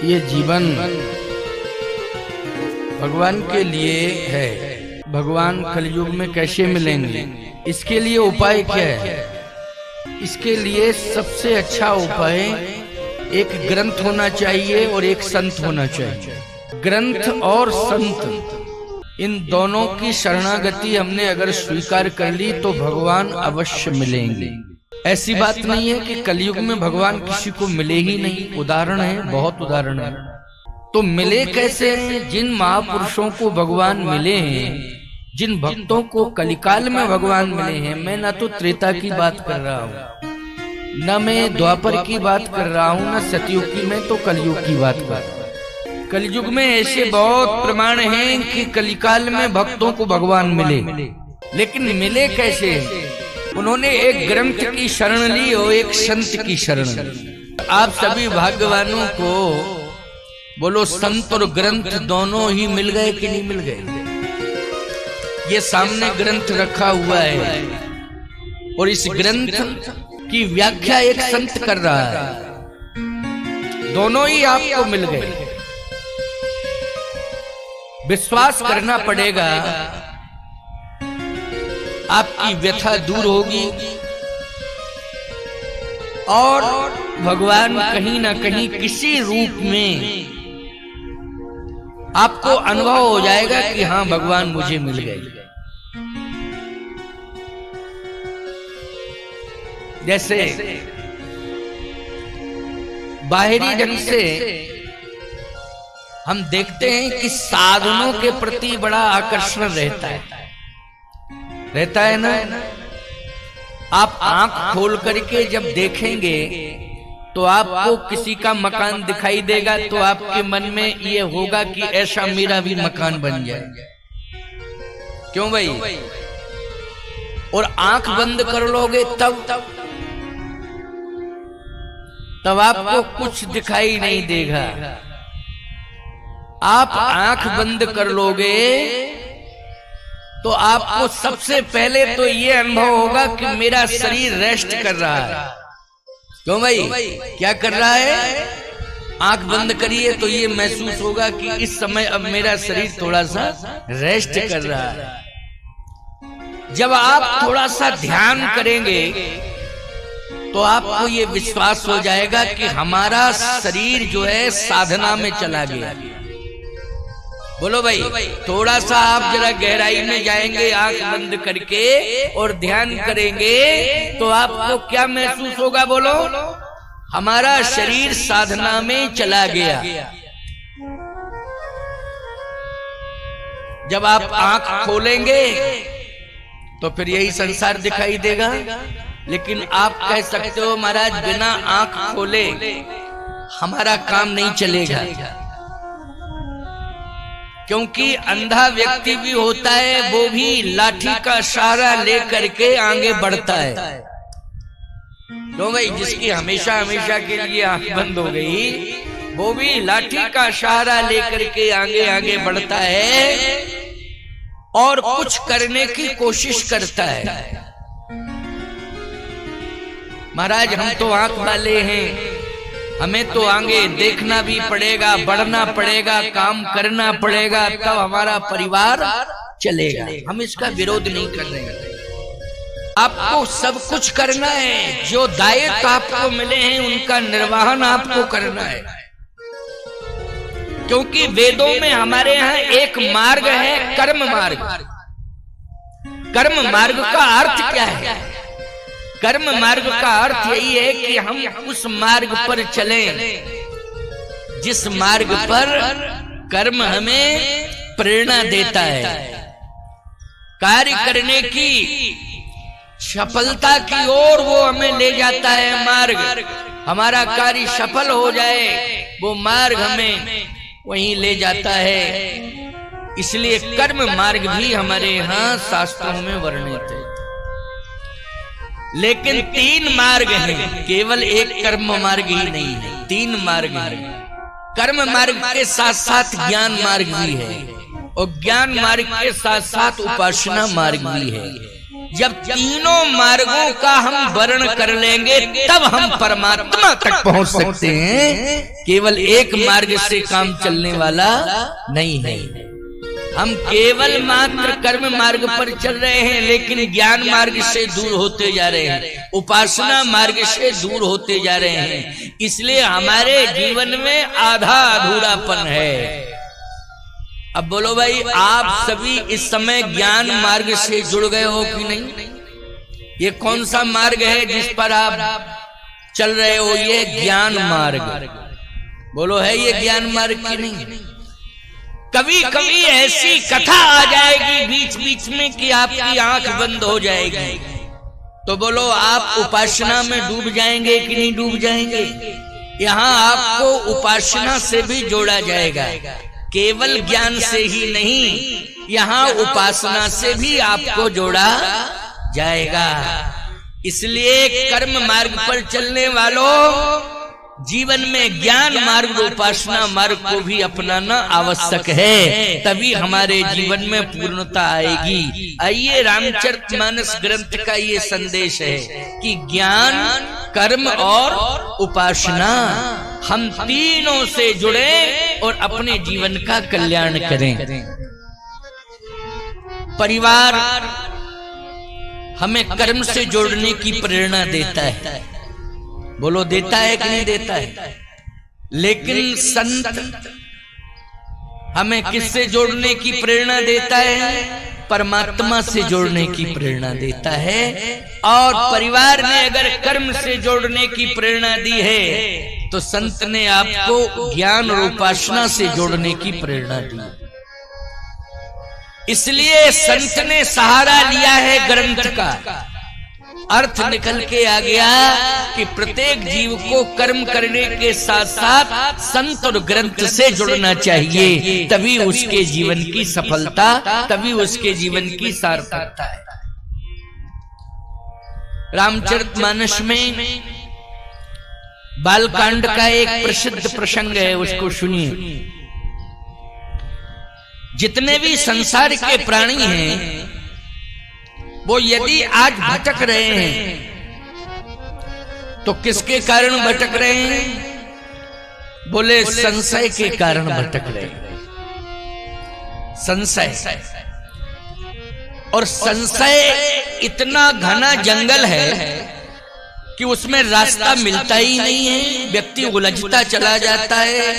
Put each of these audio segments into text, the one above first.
ये जीवन भगवान के लिए है। भगवान कलयुग में कैसे मिलेंगे, इसके लिए उपाय क्या है? इसके लिए सबसे अच्छा उपाय एक ग्रंथ होना चाहिए और एक संत होना चाहिए। ग्रंथ और संत, इन दोनों की शरणागति हमने अगर स्वीकार कर ली तो भगवान अवश्य मिलेंगे। ऐसी बात नहीं है कि कलयुग में भगवान किसी को मिले ही नहीं। उदाहरण है, बहुत उदाहरण है। तो मिले कैसे? जिन महापुरुषों को भगवान मिले हैं, जिन भक्तों को कलिकाल में भगवान मिले हैं, मैं ना तो त्रेता की बात कर रहा हूँ, न मैं द्वापर की बात कर रहा हूँ, न सतयुग की, मैं तो कलयुग की बात कर रहा हूँ। कलयुग में ऐसे बहुत प्रमाण हैं कि कलिकाल में भक्तों को भगवान मिले। लेकिन मिले कैसे? उन्होंने एक ग्रंथ की शरण ली और एक संत की शरण ली। आप सभी भाग्यवानों को बोलो, संत और ग्रंथ दोनों ही मिल गए कि नहीं मिल गए? ये सामने ग्रंथ रखा हुआ है और इस ग्रंथ की व्याख्या एक संत कर रहा है। दोनों ही आपको मिल गए। विश्वास करना पड़ेगा, आपकी व्यथा दूर होगी और भगवान कहीं ना कहीं किसी रूप में आपको अनुभव हो जाएगा कि हाँ, भगवान मुझे मिल गए। जैसे बाहरी ढंग से हम देखते हैं कि साधनों के प्रति बड़ा आकर्षण रहता है ना। आप आंख खोल करके जब देखेंगे तो आपको किसी का मकान दिखाई देगा तो आपके मन में ये होगा कि ऐसा मेरा भी मकान बन जाए। क्यों भाई? और आंख बंद कर लोगे तब आपको कुछ दिखाई नहीं देगा। आप आंख बंद कर लोगे तो आपको सबसे पहले तो ये अनुभव होगा कि मेरा शरीर रेस्ट कर रहा है। क्यों भाई? क्या कर रहा है? आंख बंद करिए तो ये महसूस होगा कि इस समय अब मेरा शरीर थोड़ा सा रेस्ट कर रहा है। जब आप थोड़ा सा ध्यान करेंगे तो आपको ये विश्वास हो जाएगा कि हमारा शरीर जो है साधना में चला गया। बोलो भाई, थोड़ा सा आप जरा गहराई में जाएंगे आंख बंद करके और ध्यान करेंगे तो आपको क्या महसूस होगा? बोलो, हमारा शरीर साधना में चला गया। जब आप आंख खोलेंगे तो फिर यही संसार दिखाई देगा। लेकिन आप कह सकते हो, महाराज बिना आंख खोले हमारा काम नहीं चलेगा, क्योंकि अंधा व्यक्ति भी होता है, वो भी लाठी का सहारा लेकर के आगे बढ़ता है। क्यों भाई? जिसकी हमेशा हमेशा के लिए आंख बंद हो गई, वो भी लाठी का सहारा लेकर के आगे आगे बढ़ता है और कुछ करने की कोशिश करता है। महाराज, हम तो आंख वाले हैं, हमें तो आगे देखना भी पड़ेगा, बढ़ना पड़ेगा, काम करना पड़ेगा, तब हमारा परिवार चलेगा। हम इसका विरोध नहीं कर रहे हैं। आपको सब कुछ करना है। जो दायित्व आपको मिले हैं उनका निर्वहन आपको करना है। क्योंकि वेदों में हमारे यहाँ एक मार्ग है, कर्म मार्ग। कर्म मार्ग का अर्थ क्या है? कर्म मार्ग का अर्थ यही है कि हम उस मार्ग पर चलें जिस मार्ग पर कर्म हमें प्रेरणा देता है। कार्य करने की सफलता की ओर वो हमें ले जाता है मार्ग। हमारा कार्य सफल हो जाए, वो मार्ग हमें वहीं ले जाता है। इसलिए कर्म मार्ग भी हमारे यहाँ शास्त्रों में वर्णित है। लेकिन 3 मार्ग हैं, केवल एक कर्म मार्ग ही नहीं है, 3 मार्ग हैं। कर्म मार्ग के साथ साथ ज्ञान मार्ग भी है और ज्ञान मार्ग के साथ साथ उपासना मार्ग भी है। जब तीनों मार्गों का हम वर्ण कर लेंगे तब हम परमात्मा तक पहुंच सकते हैं। केवल एक मार्ग से काम चलने वाला नहीं है। हम केवल मात्र कर्म मार्ग पर चल रहे हैं, लेकिन ज्ञान मार्ग से दूर होते जा रहे हैं, उपासना मार्ग से दूर होते जा रहे हैं। इसलिए हमारे जीवन में आधा अधूरापन है। अब बोलो भाई, आप सभी इस समय ज्ञान मार्ग से जुड़ गए हो कि नहीं? ये कौन सा मार्ग है जिस पर आप चल रहे हो? ये ज्ञान मार्ग। बोलो, है ये ज्ञान मार्ग की नहीं? कभी कभी ऐसी कथा आ जाएगी बीच बीच में कि आपकी आंख बंद हो जाएगी, तो बोलो आप उपासना में डूब जाएंगे कि नहीं डूब जाएंगे? यहाँ आपको उपासना से भी जोड़ा जाएगा, केवल ज्ञान से ही नहीं, यहाँ उपासना से भी आपको जोड़ा जाएगा। इसलिए कर्म मार्ग पर चलने वालों, जीवन में ज्ञान मार्ग उपासना मार्ग को भी अपनाना आवश्यक है, तभी हमारे जीवन में पूर्णता आएगी। आइए, रामचरितमानस ग्रंथ का ये संदेश है कि ज्ञान, कर्म और उपासना, हम तीनों से जुड़े और अपने जीवन का कल्याण करें। परिवार हमें कर्म से जोड़ने की प्रेरणा देता है। बोलो, देता है कि नहीं देता है? लेकिन संत हमें किससे जोड़ने की प्रेरणा देता है? परमात्मा से जोड़ने की प्रेरणा देता है। और परिवार ने अगर कर्म से जोड़ने की प्रेरणा दी है, तो संत ने आपको ज्ञान और उपासना से जोड़ने की प्रेरणा दी। इसलिए संत ने सहारा लिया है ग्रंथ का। अर्थ निकल के आ गया कि प्रत्येक जीव को कर्म करने के साथ साथ संत और ग्रंथ से जुड़ना चाहिए, तभी उसके जीवन की सफलता, तभी उसके जीवन की सार्थकता है। रामचरितमानस में बालकांड का एक प्रसिद्ध प्रसंग है, उसको सुनिए। जितने भी संसार के प्राणी हैं, वो यदि आज भटक रहे हैं तो किसके कारण भटक रहे हैं? बोले, संशय के कारण भटक रहे हैं। संशय, और संशय इतना घना जंगल है कि उसमें रास्ता मिलता ही नहीं है। व्यक्ति उलझता चला जाता है,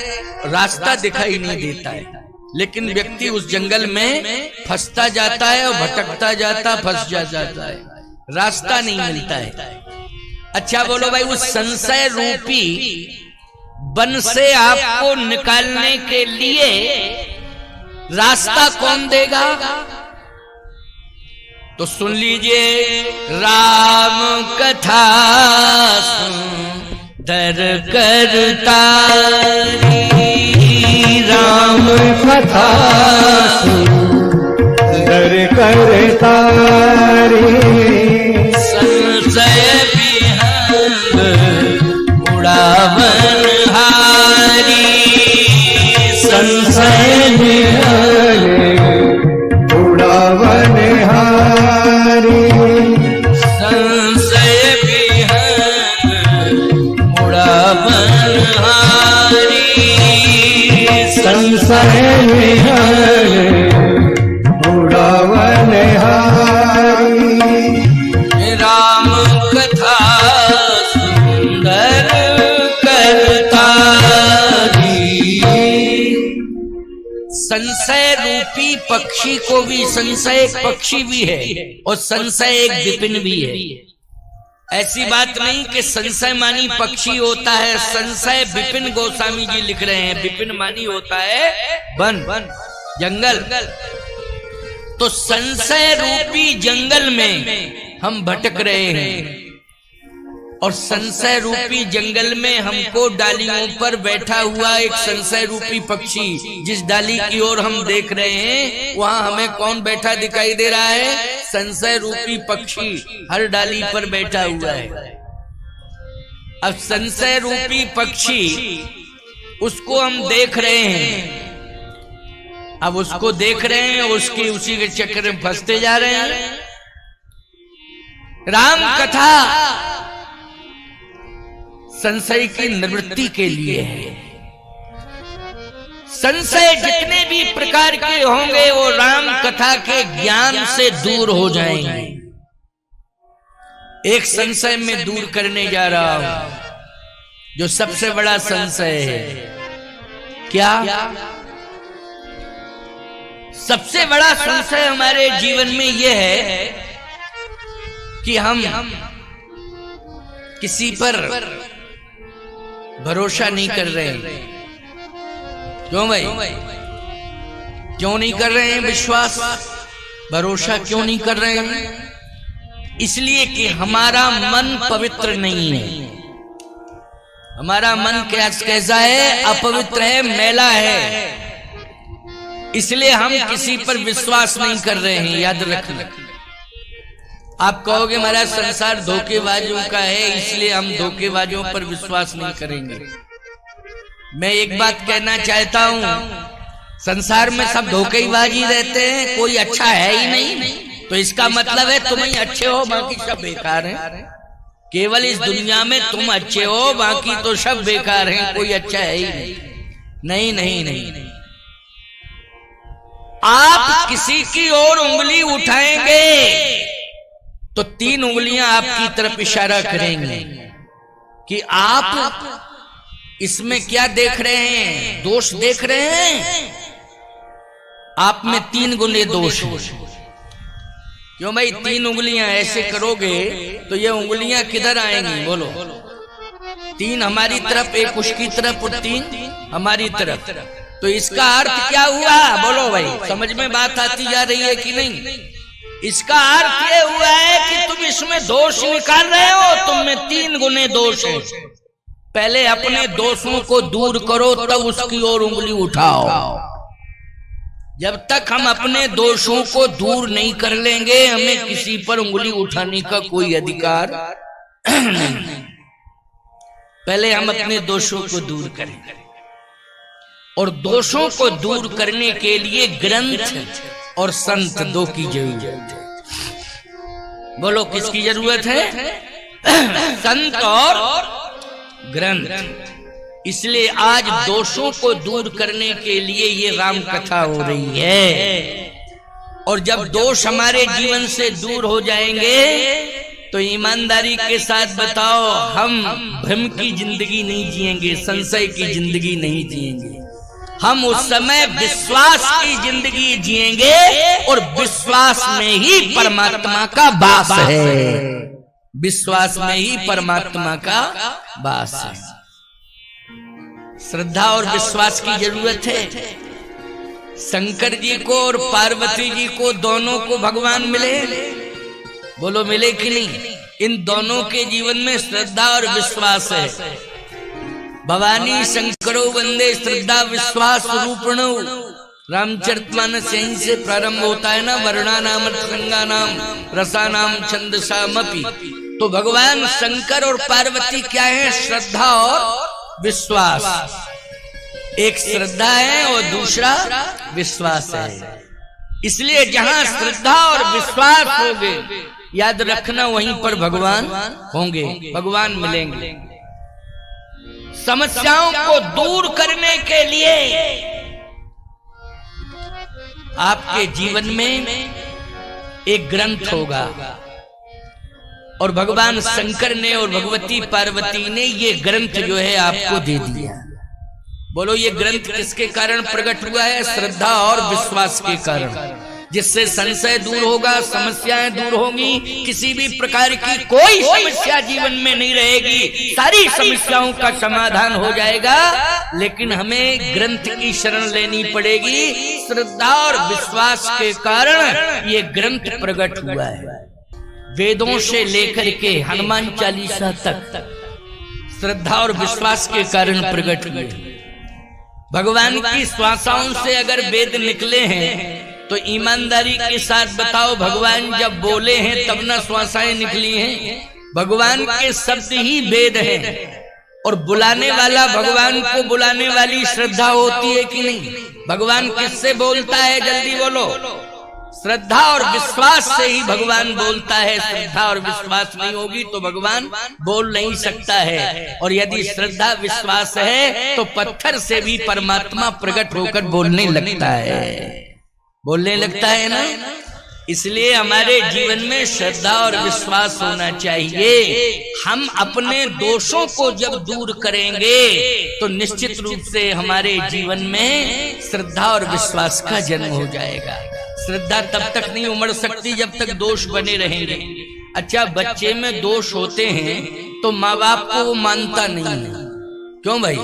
रास्ता दिखाई नहीं देता है, लेकिन व्यक्ति उस जंगल में फंसता जाता है और भटकता जाता, फंस जाता है, रास्ता नहीं मिलता है। अच्छा बोलो भाई, उस संशय रूपी वन से आपको निकालने के लिए रास्ता कौन देगा? तो सुन लीजिए, राम कथा सुंदर करता, राम कथा सुंदर करता रे, संशय विहंग उड़ावन हारी, संशय विहंग उड़ावन हारी, संशय विहंग उड़ावन हारी, संशय विहंग उड़ावन हारी। राम कथा सुंदर करता री। संशय रूपी पक्षी को भी, संशय एक पक्षी भी है और संशय एक विपिन भी है। ऐसी बात नहीं कि संशय मानी पक्षी होता है। संशय विपिन गोस्वामी जी लिख रहे हैं, विपिन मानी होता है वन, जंगल। तो संशय रूपी जंगल में हम भटक रहे हैं, और संशय रूपी जंगल में हमको डालियों पर बैठा हुआ एक संशय रूपी पक्षी, जिस डाली की ओर हम देख रहे हैं, वहां हमें कौन बैठा दिखाई दे रहा है? संशय रूपी पक्षी हर डाली पर बैठा हुआ है। अब संशय रूपी पक्षी, उसको हम देख रहे हैं, अब उसको देख रहे हैं, उसके उसी के चक्कर में फंसते जा रहे हैं। राम कथा संशय की निवृत्ति के लिए है। संशय जितने भी प्रकार के होंगे वो राम कथा के ज्ञान से दूर हो जाएंगे। एक संशय में दूर करने जा रहा हूं, जो सबसे बड़ा संशय है। क्या? सबसे बड़ा संशय हमारे जीवन में यह है कि हम किसी पर भरोसा नहीं कर रहे हैं। क्यों भाई? क्यों नहीं कर रहे हैं विश्वास, भरोसा क्यों नहीं कर रहे हैं? इसलिए कि हमारा मन पवित्र नहीं है। हमारा मन कैसा है? अपवित्र है, मैला है। इसलिए हम किसी पर विश्वास नहीं कर रहे हैं। याद रखना। आप कहोगे महाराज संसार धोखेबाजों का है, इसलिए हम धोखेबाजों पर विश्वास नहीं करेंगे। मैं एक बात कहना चाहता हूं, संसार में सब धोखेबाजी रहते हैं, कोई अच्छा है ही नहीं। तो इसका मतलब है तुम ही अच्छे हो, बाकी सब बेकार हैं। केवल इस दुनिया में तुम अच्छे हो, बाकी तो सब बेकार हैं, कोई अच्छा है ही नहीं। नहीं नहीं नहीं। आप किसी की ओर उंगली उठाएंगे तो 3 उंगलियां आपकी तरफ इशारा करेंगी कि आप इसमें क्या देख रहे हैं? दोष देख रहे हैं। आप में 3 गुने दोष है। क्यों भाई? 3 उंगलियां ऐसे करोगे तो ये उंगलियां किधर आएंगी? बोलो। 3 हमारी तरफ, 1 उसकी तरफ और 3 हमारी तरफ। तो इसका अर्थ क्या हुआ? बोलो भाई, समझ में बात आती जा रही है कि नहीं? इसका अर्थ ये हुआ है कि तुम इसमें दोष निकाल रहे हो, तुम में 3 गुने दोष है। पहले अपने दोषों को दूर करो, तब उसकी ओर उंगली उठाओ। जब तक हम अपने दोषों को दूर नहीं कर लेंगे, हमें किसी पर उंगली उठाने का कोई अधिकार नहीं। पहले हम अपने दोषों को दूर करें, और दोषों को दूर करने के लिए ग्रंथ और संत 2 की जरूरत है। बोलो, किसकी जरूरत है? संत और ग्रंथ। इसलिए आज दोषों को दूर करने के लिए ये राम कथा हो रही है। और जब दोष हमारे जीवन से दूर हो जाएंगे तो ईमानदारी के साथ बताओ, हम भ्रम की जिंदगी नहीं जिएंगे, संशय की जिंदगी नहीं जिएंगे। हम उस समय विश्वास की जिंदगी जिएंगे, और विश्वास में ही परमात्मा का वास है। विश्वास में ही परमात्मा का वास है। श्रद्धा और विश्वास की जरूरत है। शंकर जी को और पार्वती जी को, दोनों को भगवान मिले। बोलो, मिले कि नहीं? इन दोनों के जीवन में श्रद्धा और विश्वास है। भवानी शंकरो वंदे श्रद्धा विश्वास रूपणो। रामचरितमानस यहीं से प्रारंभ होता है ना, वर्णा नाम रंगा नाम रसा नाम छंदसामपि। तो भगवान शंकर और पार्वती क्या है? श्रद्धा और विश्वास। एक श्रद्धा है और दूसरा विश्वास है। इसलिए जहां श्रद्धा और विश्वास होंगे, याद रखना, वहीं पर भगवान होंगे, भगवान मिलेंगे। समस्याओं को दूर करने के लिए आपके जीवन में एक ग्रंथ होगा, और भगवान शंकर ने और भगवती पार्वती ने ये ग्रंथ जो है आपको दे दिया। बोलो, ये ग्रंथ किसके कारण प्रकट हुआ है? श्रद्धा और विश्वास के कारण, जिससे संशय दूर होगा, समस्याएं दूर होंगी, किसी भी प्रकार की कोई समस्या जीवन में नहीं रहेगी, सारी समस्याओं का समाधान हो जाएगा। लेकिन हमें ग्रंथ की शरण लेनी पड़ेगी। श्रद्धा और विश्वास के कारण ये ग्रंथ प्रकट हुआ है। वेदों से लेकर के हनुमान चालीसा तक श्रद्धा और विश्वास के कारण प्रकट हुए। भगवान की श्वासाओं से अगर वेद निकले हैं तो ईमानदारी के साथ बताओ, भगवान जब बोले हैं तब ना श्वासाएं निकली हैं। भगवान के शब्द ही वेद हैं, और बुलाने वाला भगवान को बुलाने वाली श्रद्धा होती है कि नहीं? भगवान किससे बोलता है? जल्दी बोलो। श्रद्धा और विश्वास से ही भगवान बोलता है। श्रद्धा और विश्वास नहीं होगी तो भगवान बोल नहीं सकता है। और यदि श्रद्धा विश्वास है तो पत्थर से भी परमात्मा प्रकट होकर बोलने लगता है ना। इसलिए हमारे जीवन में श्रद्धा और विश्वास होना चाहिए। हम अपने दोषों को जब दूर करेंगे तो निश्चित रूप से हमारे जीवन में श्रद्धा और विश्वास का जन्म हो जाएगा। श्रद्धा तब तक नहीं उमड़ सकती जब तक दोष बने रहेंगे। अच्छा, बच्चे में दोष होते हैं तो माँ बाप को वो मानता नहीं है। क्यों भाई?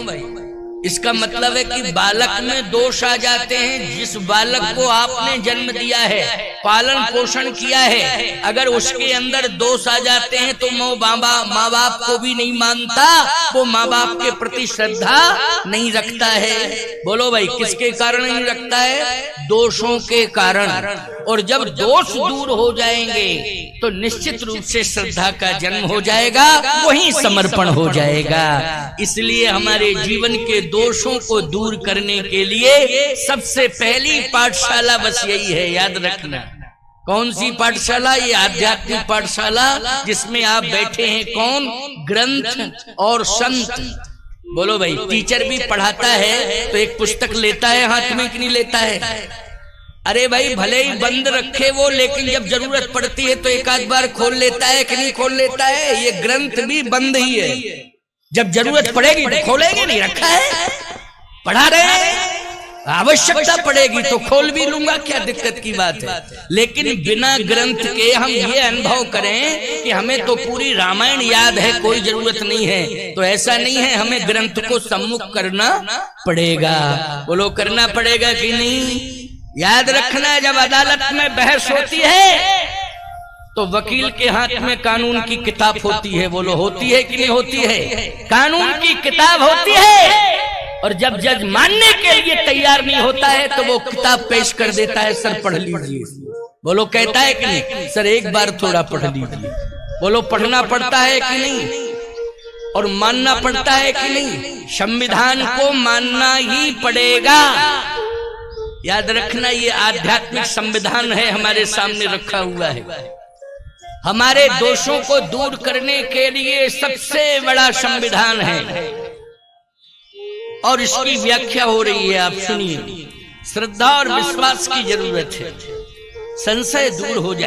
इसका मतलब है कि बालक में दोष आ जाते हैं। जिस बालक को आपने जन्म दिया है, पालन पोषण किया है, अगर उसके अंदर दोष आ जाते हैं तो माँ बाप को भी नहीं मानता, वो माँ बाप के प्रति श्रद्धा नहीं रखता है। बोलो भाई, किसके कारण नहीं रखता है? दोषों के कारण। और जब दोष दूर हो जाएंगे तो निश्चित रूप से श्रद्धा का जन्म हो जाएगा, वही समर्पण हो जाएगा। इसलिए हमारे जीवन के दोषों को दूर करने के लिए सबसे पहली पाठशाला बस यही है, याद रखना। कौन सी पाठशाला? ये आध्यात्मिक पाठशाला, जिसमें आप बैठे हैं कौन? ग्रंथ और संत। बोलो भाई, टीचर भी पढ़ाता है तो एक पुस्तक लेता है हाथ में कि नहीं लेता है? अरे भाई, भले ही बंद रखे वो, लेकिन जब जरूरत पड़ती है तो एक आध बार खोल लेता है कि नहीं खोल लेता है? ये ग्रंथ भी बंद ही है। जब जरूरत पड़ेगी तो खोलेंगे, नहीं रखा है, पढ़ा रहे हैं। आवश्यकता पड़ेगी तो खोल भी लूंगा, क्या दिक्कत की बात है। लेकिन बिना ग्रंथ के हम ये अनुभव करें कि हमें तो पूरी रामायण याद है, कोई जरूरत नहीं है, तो ऐसा नहीं है। हमें ग्रंथ को सम्मुख करना पड़ेगा। बोलो, करना पड़ेगा कि नहीं? याद रखना, जब अदालत में बहस होती है तो वकील के हाथ में कानून की किताब होती है। बोलो, होती है कि नहीं होती है? कानून की किताब होती है। और जब जज मानने के लिए तैयार नहीं होता है तो वो किताब पेश कर देता है, सर पढ़ लीजिए। बोलो, कहता है कि नहीं? सर एक बार थोड़ा पढ़ लीजिए। बोलो, पढ़ना पड़ता है कि नहीं? और मानना पड़ता है कि नहीं? संविधान को मानना ही पड़ेगा। याद रखना, ये आध्यात्मिक संविधान है, हमारे सामने रखा हुआ है। हमारे दोषों को दूर करने के लिए सबसे बड़ा संविधान है और इसकी व्याख्या हो रही है। आप सुनिए। श्रद्धा और विश्वास की जरूरत है, संशय दूर हो जाए।